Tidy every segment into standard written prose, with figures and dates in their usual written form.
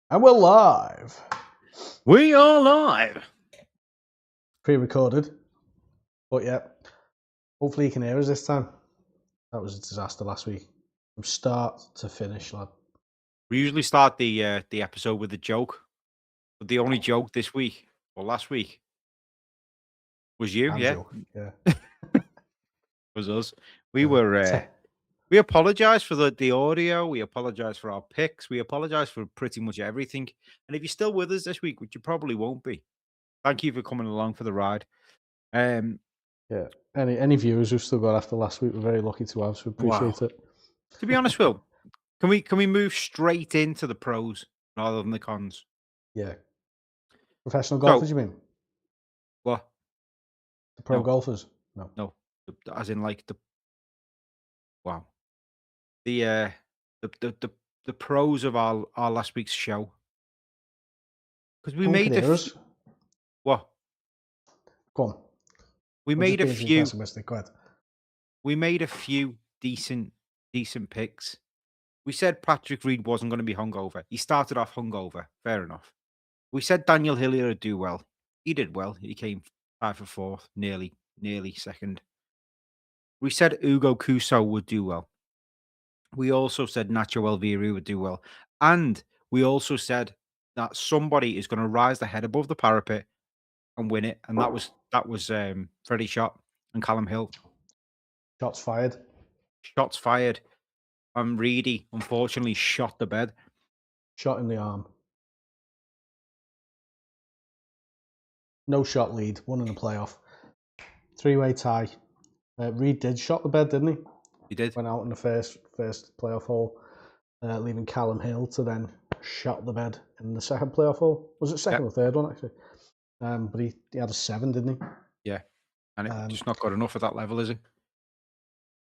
And we're live. We are live. Pre-recorded. But yeah, hopefully you can hear us this time. That was a disaster last week. From start to finish, lad. We usually start the episode with a joke, but the only joke this week or last week was you. I'm Yeah, joking. Yeah. was us. We were. We apologize for the audio. We apologize for our picks. We apologize for pretty much everything. And if you're still with us this week, which you probably won't be, thank you for coming along for the ride. Yeah. Any viewers who've still got after last week, we're very lucky to have, so appreciate it. To be honest, Will, can we move straight into the pros rather than the cons? Yeah. Professional golfers, you mean? What? The pro No. golfers? No. No, as in like the the pros of our last week's show, because we made what Go on. we made a few pessimistic. Go ahead. we made a few decent picks. We said Patrick Reed wasn't going to be hungover. He started off hungover. Fair enough. We said Daniel Hillier would do well. He did well. He came 5 for 4th, nearly second. We said Ugo Kuso would do well. We also said Nacho Elviri would do well. And we also said that somebody is going to rise the head above the parapet and win it. And that was Freddy Schott and Callum Hill. Shots fired. Shots fired. And Reedy, unfortunately, shot the bed. Shot in the arm. No shot lead. Won in the playoff. 3-way tie. Reed did shot the bed, didn't he? He did. Went out in the first playoff hole, leaving Callum Hill to then shot the bed in the second playoff hole. Was it second or third one, actually? But he had a 7, didn't he? Yeah. And it's just not good enough at that level, is it?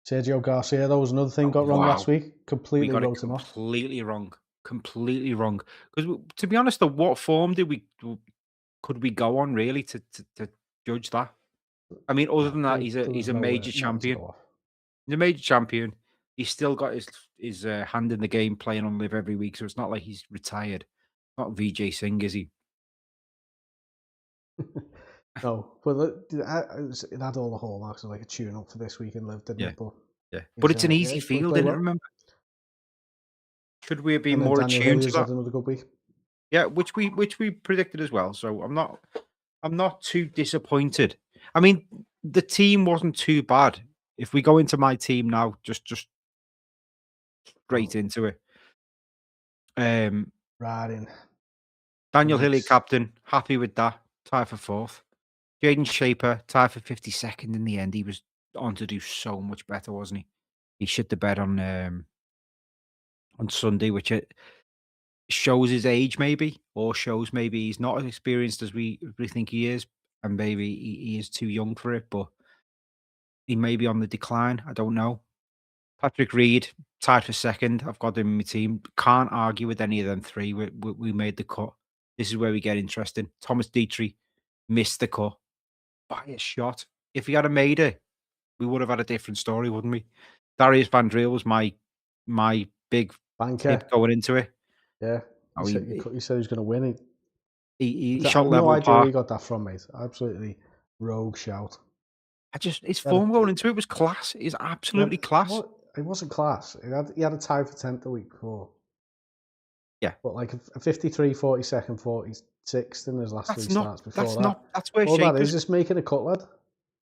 Sergio Garcia, though, was another thing got wrong last week. Completely wrote him off. Completely wrong. Completely wrong. Because to be honest, though, what form could we go on really to judge that? I mean, other than that, he's a major champion. He's a major champion. He's still got his hand in the game, playing on live every week. So it's not like he's retired. Not Vijay Singh, is he? No, but it had all the hallmarks of like a tune-up for this week in live, didn't it? But it's an easy field, didn't it? Remember? Should we have been more attuned to that? Another good week. Yeah, which we predicted as well. So I'm not too disappointed. I mean, the team wasn't too bad. If we go into my team now, just straight into it. Right in. Daniel Hillier, captain, happy with that. Tie for 4th. Jaden Shaper, tie for 52nd in the end. He was on to do so much better, wasn't he? He shit the bed on Sunday, which it shows his age maybe, or shows maybe he's not as experienced as we think he is, and maybe he is too young for it, but he may be on the decline. I don't know. Patrick Reed, tied for 2nd. I've got him in my team. Can't argue with any of them 3. We made the cut. This is where we get interesting. Thomas Dietrich missed the cut by a shot. If he had made it, we would have had a different story, wouldn't we? Darius Van Driel was my big tip going into it. Yeah. He said he was going to win. He shot level. No idea where he got that from, mate. Absolutely rogue shout. His form going into it was class. It's absolutely class. It wasn't class. He had a tie for 10th the week before. Yeah. But like a 53, 42nd, 46th in his last 3 starts before that. That's where all Shakers... that is just making a cut, lad.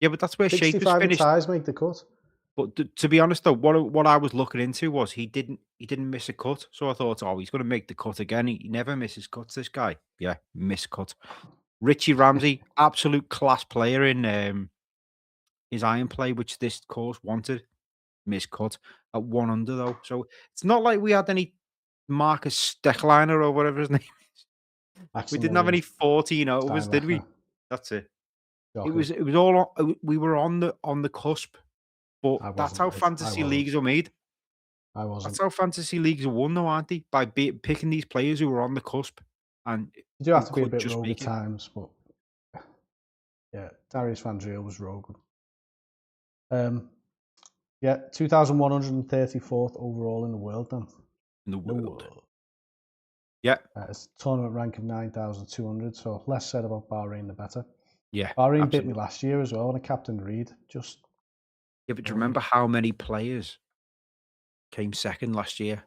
Yeah, but that's where Shakers 65 finished. ties make the cut. But to be honest, though, what I was looking into was he didn't miss a cut. So I thought, he's going to make the cut again. He never misses cuts, this guy. Yeah, miss cut. Richie Ramsey, absolute class player in his iron play, which this course wanted. Miss cut at 1 under, though. So it's not like we had any Marcus Stechliner or whatever his name is. We didn't have any 14 overs, did we? That's it. It was all we were on the cusp. But that's how fantasy leagues are made. I wasn't. That's how fantasy leagues are won, though, aren't they? By picking these players who are on the cusp. And you do have to be a bit rogue at times, but yeah, Darius Van Driel was rogue. Yeah, 2,134th overall in the world, then. In the world. Yeah. It's a tournament rank of 9,200, so less said about Bahrain, the better. Yeah. Bahrain bit me Absolutely. last year as well, and a Captain Reed just. Yeah, but do you remember how many players came second last year?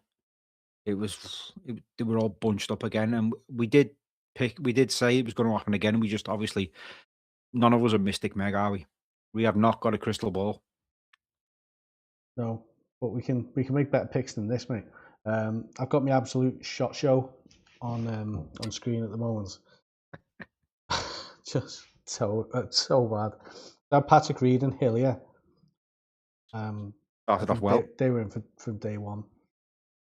They were all bunched up again, and we did say it was going to happen again. We just obviously none of us are Mystic Meg, are we? We have not got a crystal ball. No, but we can make better picks than this, mate. I've got my absolute shot show on screen at the moment. Just so bad. I had Patrick Reed and Hillier. I Started off think well. they were in from day one.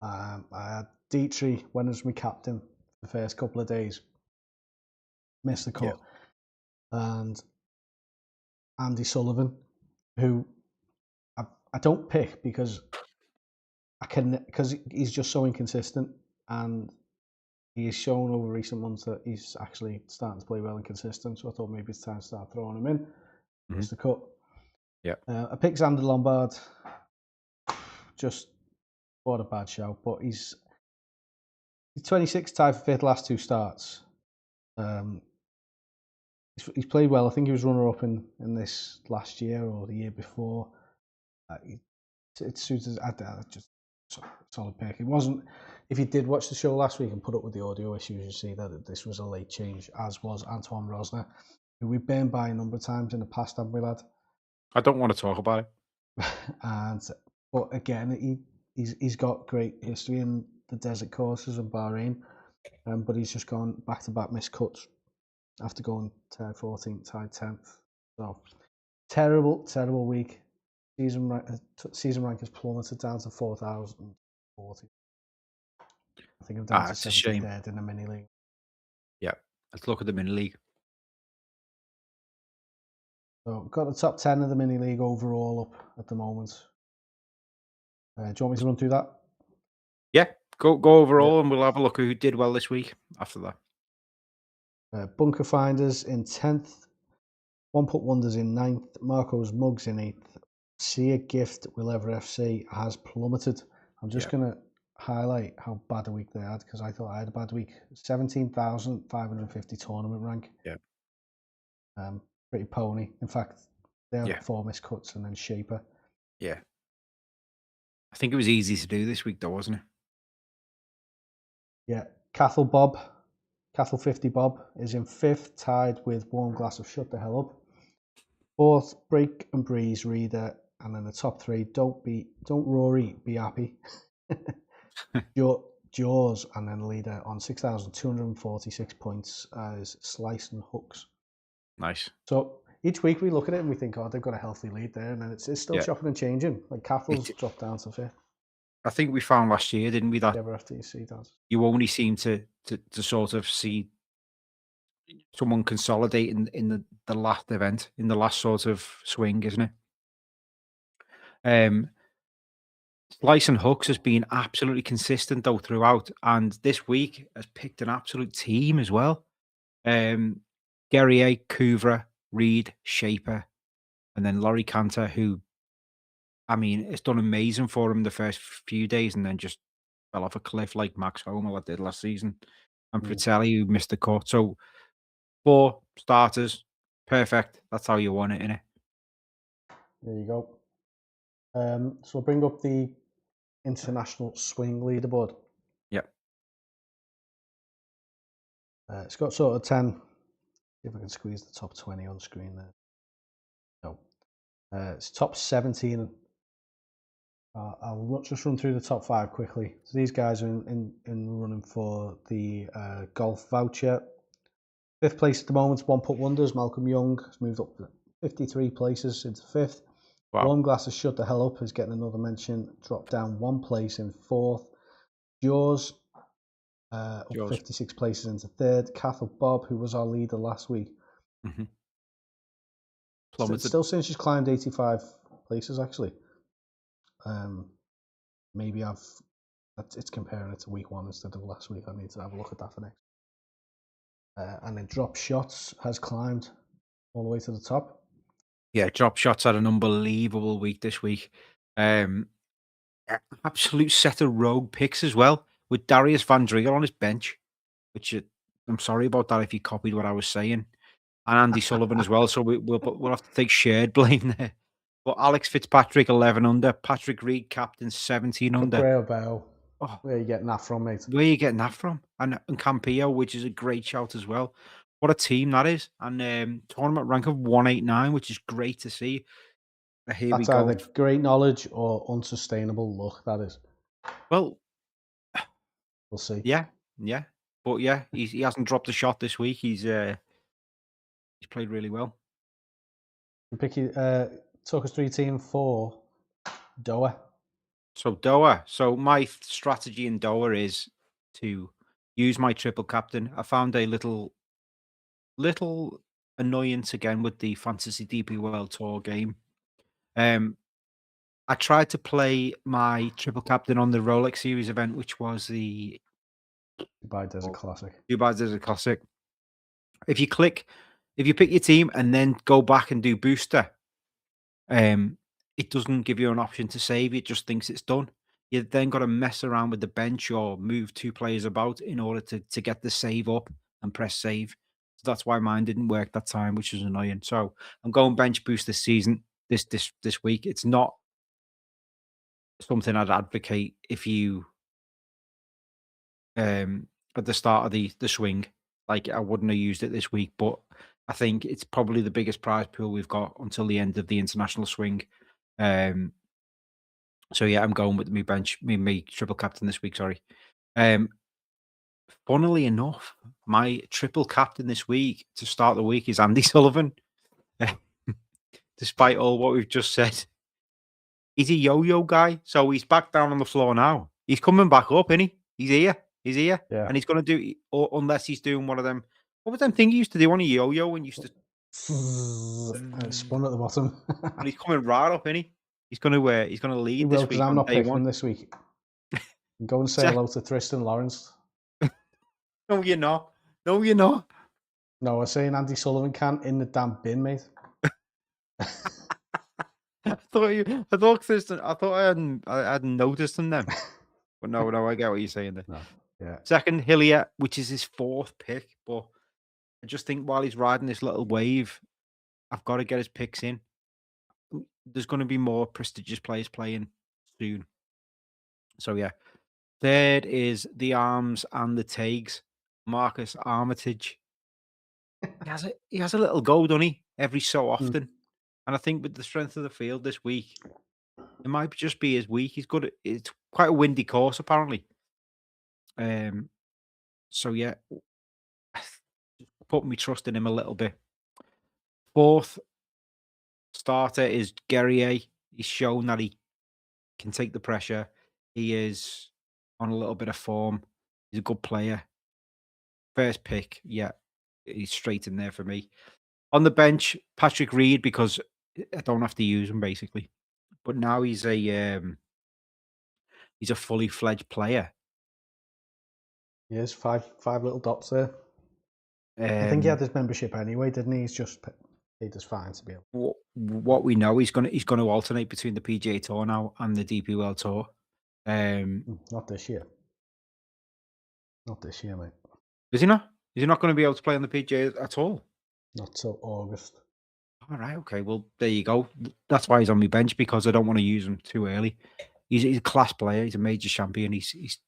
I had Dietrich when as my captain the first couple of days. Missed the cut. And Andy Sullivan, who I don't pick because he's just so inconsistent, and he's shown over recent months that he's actually starting to play well and consistent. So I thought maybe it's time to start throwing him in. Missed the cut. Yeah. I picked Xander Lombard. Just what a bad show, but he's 26, tied for fifth last two starts. He's played well. I think he was runner-up in this last year or the year before. It suited. Just solid pick. It wasn't. If you did watch the show last week and put up with the audio issues, you see that this was a late change, as was Antoine Rosner, who we've been by a number of times in the past, haven't we, lad? I don't want to talk about it. But again, he's got great history in the desert courses in Bahrain, but he's just gone back-to-back missed cuts after going tied 14th, tied 10th. So terrible week. Season rank has plummeted down to 4,040. I think I'm down to It's a shame. 73rd in the mini league. Yeah, let's look at the mini league. So we've got the top 10 of the mini league overall up at the moment. Do you want me to run through that? Yeah, go overall, and we'll have a look at who did well this week after that. Bunker Finders in 10th, One Put Wonders in 9th, Marco's Mugs in 8th. See a Gift Will Ever FC has plummeted. I'm just going to highlight how bad a week they had because I thought I had a bad week. 17,550 tournament rank. Yeah. Pretty pony. In fact, they had 4 missed cuts and then Shaper. Yeah. I think it was easy to do this week though, wasn't it? Yeah. Cathal 50 Bob is in 5th, tied with Warm Glass of Shut the Hell Up. 4th, Break and Breeze Reader, and then the top 3, Don't Rory, Be Happy. Jaws, and then leader on 6,246 points is Slice and Hooks. Nice. So each week we look at it and we think, oh, they've got a healthy lead there, and then it's still chopping and changing. Like Cathal's dropped down to 5th. I think we found last year, didn't we, that you only seem to sort of see someone consolidating in the last event, in the last sort of swing, isn't it? Slice and Hooks has been absolutely consistent though throughout, and this week has picked an absolute team as well. Guerrier, Couvra, Reed, Shaper, and then Laurie Cantor, who, I mean, it's done amazing for him the first few days and then just fell off a cliff like Max Homa did last season. And Fratelli, who missed the cut. So 4 starters, perfect. That's how you want it, innit? There you go. So we'll bring up the international swing leaderboard. Yep. It's got sort of 10. See if I can squeeze the top 20 on screen there. No. It's top 17. I'll just run through the top 5 quickly. So these guys are in running for the golf voucher. 5th place at the moment, One Put Wonders. Malcolm Young has moved up 53 places into 5th. Wow. Warm Glass has Shut the Hell Up is getting another mention, dropped down 1 place in 4th. Jaws up 56 places into 3rd. Cathal Bob, who was our leader last week. Still since she's climbed 85 places actually. Maybe it's comparing it to week 1 instead of last week. I need to have a look at that for next. And then Drop Shots has climbed all the way to the top. Yeah, Drop Shots had an unbelievable week this week. Absolute set of rogue picks as well. with Darius Van Driel on his bench, which I'm sorry about that if you copied what I was saying, and Andy Sullivan as well. So we'll have to take shared blame there. But Alex Fitzpatrick 11 under, Patrick Reed captain 17 under. Cabrera Bell. Oh, Where are you getting that from, mate? where are you getting that from? And Campillo, which is a great shout as well. What a team that is. And tournament rank of 189, which is great to see. Here That's we go. either great knowledge or unsustainable luck, that is. Well, we'll see. Yeah. But yeah, he hasn't dropped a shot this week. He's played really well. Talk us through your team for Doha. So Doha. So my strategy in Doha is to use my triple captain. I found a little annoyance again with the Fantasy DP World Tour game. I tried to play my triple captain on the Rolex Series event, which was the Dubai Desert Classic. Dubai Desert Classic. If you pick your team and then go back and do booster, it doesn't give you an option to save. It just thinks it's done. You then got to mess around with the bench or move 2 players about in order to get the save up and press save. So that's why mine didn't work that time, which was annoying. So I'm going bench boost this season, this week. It's not something I'd advocate if you at the start of the swing. Like, I wouldn't have used it this week, but I think it's probably the biggest prize pool we've got until the end of the international swing. So yeah, I'm going with me triple captain this week. Sorry. Funnily enough, my triple captain this week to start the week is Andy Sullivan. Despite all what we've just said, he's a yo-yo guy, so he's back down on the floor now. He's coming back up, isn't he? He's here. Yeah. And he's going to do, or unless he's doing one of them. What was them thing he used to do on a yo-yo and used to and it spun at the bottom. and he's coming right up, isn't he? He's going to lead He this will, week. because I'm not day picking one. him this week. Go and say hello to Tristan Lawrence. No, you're not. No, you're not. No, I'm saying Andy Sullivan can in the damn bin, mate. I thought Tristan. I thought I hadn't noticed him then. But no, I get what you're saying there. No, yeah. Second, Hillier, which is his 4th pick, but I just think while he's riding this little wave, I've got to get his picks in. There's going to be more prestigious players playing soon. So yeah. Third is the arms and the tags. Marcus Armitage. He has a little go, doesn't he? Every so often. And I think with the strength of the field this week, it might just be his week. He's good. It's quite a windy course, apparently. So yeah, put me trust in him a little bit. 4th starter is Guerrier. He's shown that he can take the pressure. He is on a little bit of form. He's a good player. First pick, yeah, he's straight in there for me. On the bench, Patrick Reed, because I don't have to use him basically. But now he's a fully fledged player. He is 5 little dots there. I think he had his membership anyway, didn't he? He's just paid us fine to be able. What we know, he's going to alternate between the PGA Tour now and the DP World Tour. Not this year. Not this year, mate. Is he not? Is he not going to be able to play on the PGA at all? Not till August. All right. Okay. Well, there you go. That's why he's on my bench, because I don't want to use him too early. He's a class player. He's a major champion. He's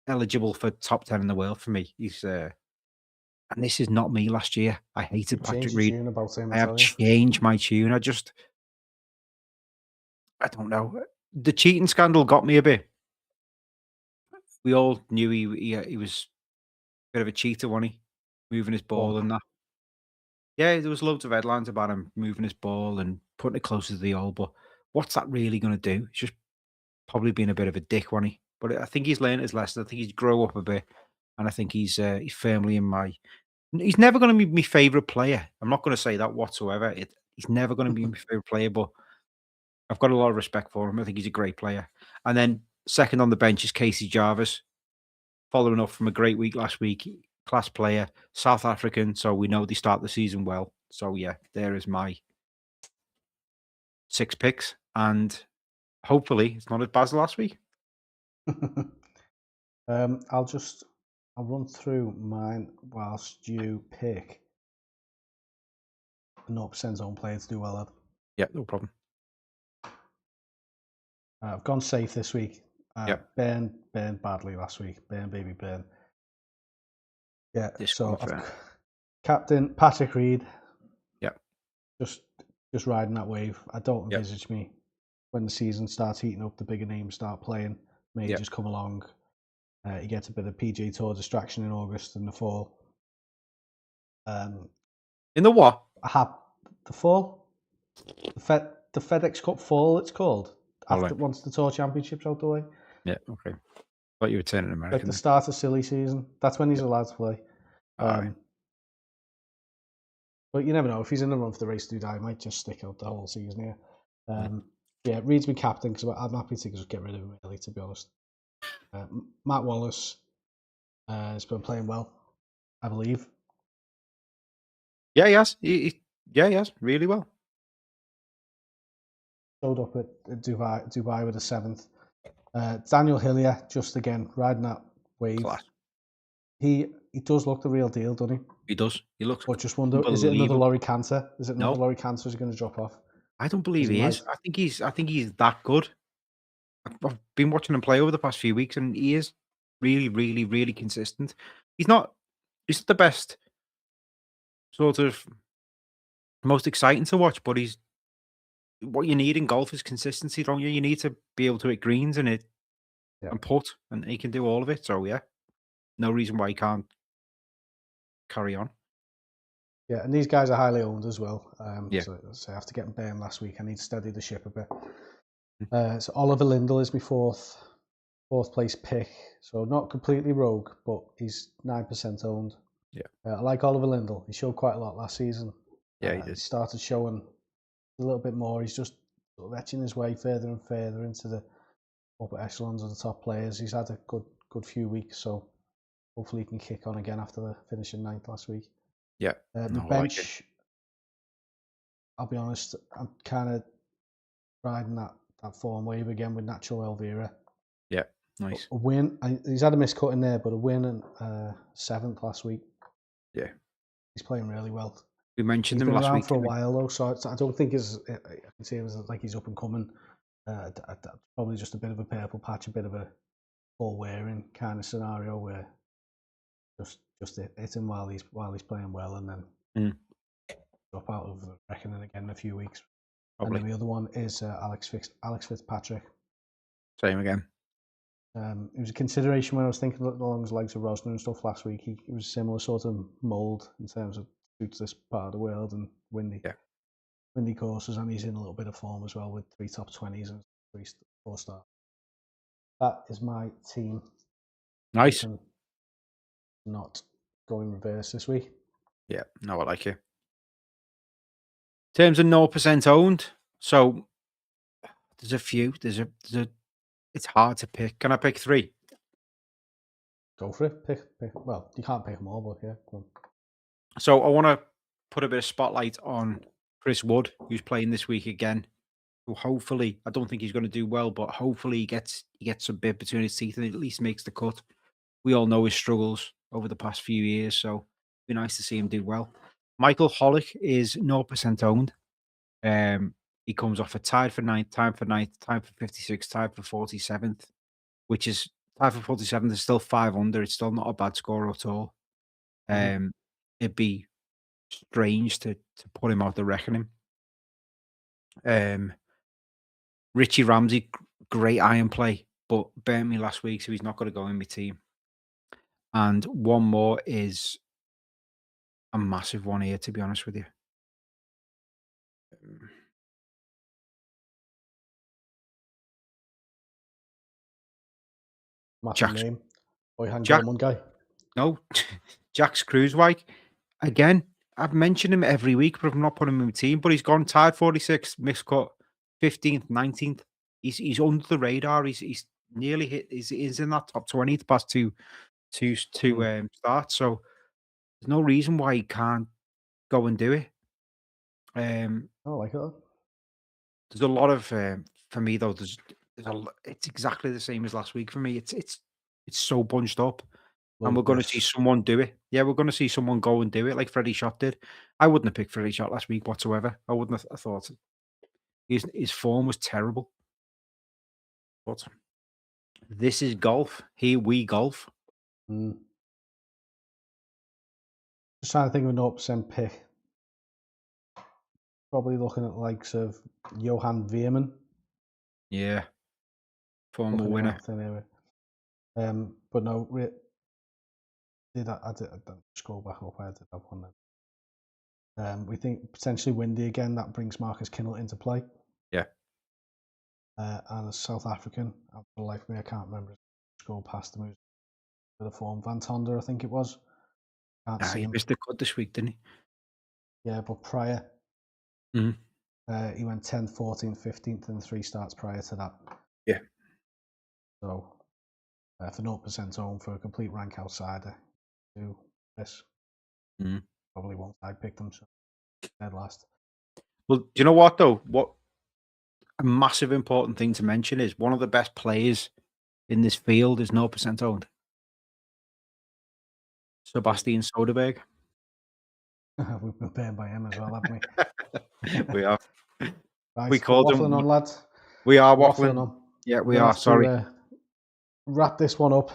eligible for top 10 in the world for me. He's and this is not me last year. I hated Patrick Reed. I have changed my tune. I don't know. The cheating scandal got me a bit. We all knew he was a bit of a cheater, wasn't he? Moving his ball and that. Yeah, there was loads of headlines about him moving his ball and putting it closer to the hole. But what's that really going to do? He's just probably been a bit of a dick, wasn't he? But I think he's learned his lesson. I think he's grown up a bit, and I think he's firmly in my. He's never going to be my favourite player. I'm not going to say that whatsoever. He's never going to be my favourite player, but I've got a lot of respect for him. I think he's a great player. And then second on the bench is Casey Jarvis, following up from a great week last week. Class player, South African, so we know they start the season well. So yeah, there is my 6 picks, and hopefully it's not as bad as last week. I'll run through mine whilst you pick a 0% zone player to do well at. Yeah, no problem. I've gone safe this week. Yep. Burn badly last week. Burn, baby, burn. Yeah, This so one's fair. captain Patrick Reed. Yep. Just riding that wave. I don't Yep. envisage me when the season starts heating up, the bigger names start playing. May just come along. He gets a bit of PGA Tour distraction in August and the fall. In the what? The fall? The FedEx Cup fall, it's called. All right. Once the Tour Championship's out the way. Yeah, okay. Thought you were turning American. Like the start of silly season. That's when he's allowed to play. Right. But you never know. If he's in the run for the race to Dubai, he might just stick out the whole season here. Yeah, Reed's been captain because I'm happy to just get rid of him early, to be honest. Matt Wallace has been playing well, I believe. Yeah, he has. He has. Really well. Showed up at Dubai with a 7th. Daniel Hillier, just again, riding that wave. Class. He does look the real deal, doesn't he? He does. He looks. But just wonder, is it another Laurie Cantor? Is it another Laurie Cantor? Is he going to drop off? I don't believe he is. I think he's that good. I've been watching him play over the past few weeks, and he is really, really, really consistent. He's not the best sort of most exciting to watch, but he's what you need in golf is consistency, don't you? You need to be able to hit greens and putt, and he can do all of it. So yeah, no reason why he can't carry on. Yeah, and these guys are highly owned as well. So after getting burned last week, I need to steady the ship a bit. So Oliver Lindell is my fourth place pick. So not completely rogue, but he's 9% owned. Yeah, I like Oliver Lindell. He showed quite a lot last season. Yeah, he did. He started showing a little bit more. He's just etching his way further and further into the upper echelons of the top players. He's had a good few weeks, so hopefully he can kick on again after the finishing 9th last week. Yeah. The bench, I'll be honest, I'm kind of riding that form wave again with Nacho Elvira. Yeah, nice. A win. He's had a miscut in there, but a win and 7th last week. Yeah. He's playing really well. We mentioned He's him been last around week for a while though, so I don't think I can see him as like he's up and coming. Probably just a bit of a purple patch, a bit of a ball wearing kind of scenario where just hit him while he's playing well, and then drop out of the reckoning again in a few weeks. Probably. And then the other one is Alex Fitzpatrick. Same again. It was a consideration when I was thinking along the legs of Rosner and stuff last week. He was a similar sort of mould in terms of suits this part of the world and windy courses, and he's in a little bit of form as well with 3 top 20s and 4 stars. That is my team. Nice. Not going reverse this week. Yeah, no, I like it. In terms of 0% owned, so there's a few. There's a. It's hard to pick. Can I pick 3? Go for it. Pick. Well, you can't pick them all, but yeah. Go on. So I want to put a bit of spotlight on Chris Wood, who's playing this week again. Who hopefully, I don't think he's going to do well, but hopefully he gets some bit between his teeth and at least makes the cut. We all know his struggles over the past few years, so it'd be nice to see him do well. Michael Hollick is 0% owned. He comes off a tied for 9th, tied for 9th, tied for 56th, tied for 47th, which is tied for 47th is still 5 under. It's still not a bad score at all. It'd be strange to put him out the reckoning. Richie Ramsey, great iron play, but burnt me last week, so he's not going to go in my team. And one more is a massive one here, to be honest with you. Massive name. One guy. No, Jax Cruisewijk. Again, I've mentioned him every week, but I've not put him in my team. But he's gone tied 46, mixed cut 15th, 19th. He's under the radar. He's nearly hit. He's in that top 20 the past two starts. So there's no reason why he can't go and do it. Oh, like that. There's a lot of for me though. It's exactly the same as last week for me. It's It's so bunched up. And Load we're of going to see whiffs. someone do it. Yeah, we're going to see someone go and do it like Freddy Schott did. I wouldn't have picked Freddy Schott last week whatsoever. I wouldn't have thought his form was terrible. But this is golf. Here we golf. Mm. Just trying to think of an 0% pick. Probably looking at the likes of Johan Veerman. Yeah. Former winner. But no, I didn't scroll back up. I did that one then. We think potentially windy again. That brings Marcus Kinnock into play. Yeah. And a South African, for the life of me, I can't remember. Scroll past him. For the form, Van Tonder, I think it was. Can't see He him. missed the cut this week, didn't he? Yeah, but prior, Mhm. He went 10th, 14th, 15th in the 3 starts prior to that. Yeah. So for 0% own for a complete rank outsider, do this. Probably won't. I picked them, so dead last. Well, do you know what though? What a massive important thing to mention is one of the best players in this field is 0% owned. Sebastian Soderberg. We've been burned by him as well, haven't we? We are. Right, We called waffling him. on, lads. We are waffling. On. Yeah, we are. Sorry. Wrap this one up,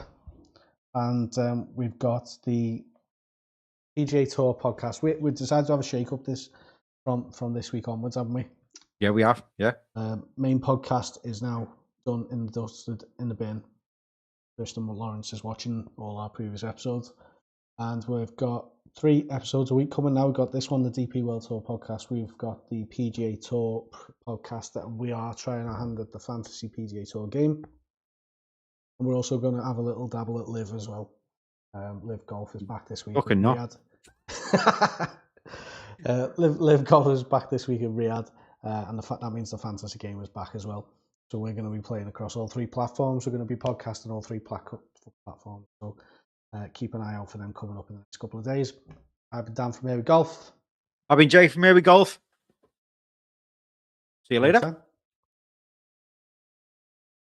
and we've got the PGA Tour podcast. We decided to have a shake up this from this week onwards, haven't we? Yeah, we have. Yeah. Main podcast is now done and dusted in the bin. Tristan Lawrence is watching all our previous episodes, and we've got 3 episodes a week coming now. We've got this one, the DP World Tour podcast. We've got the PGA Tour podcast that we are trying our hand at the Fantasy PGA Tour game, and we're also going to have a little dabble at Live as well. Live Golf is back this week. Fucking not. Live Golf is back this week in Riyadh, and that means the fantasy game is back as well. So we're going to be playing across all 3 platforms. We're going to be podcasting all 3 platforms. So keep an eye out for them coming up in the next couple of days. I've been Dan from Here We Golf. I've been Jay from Here We Golf. See you later.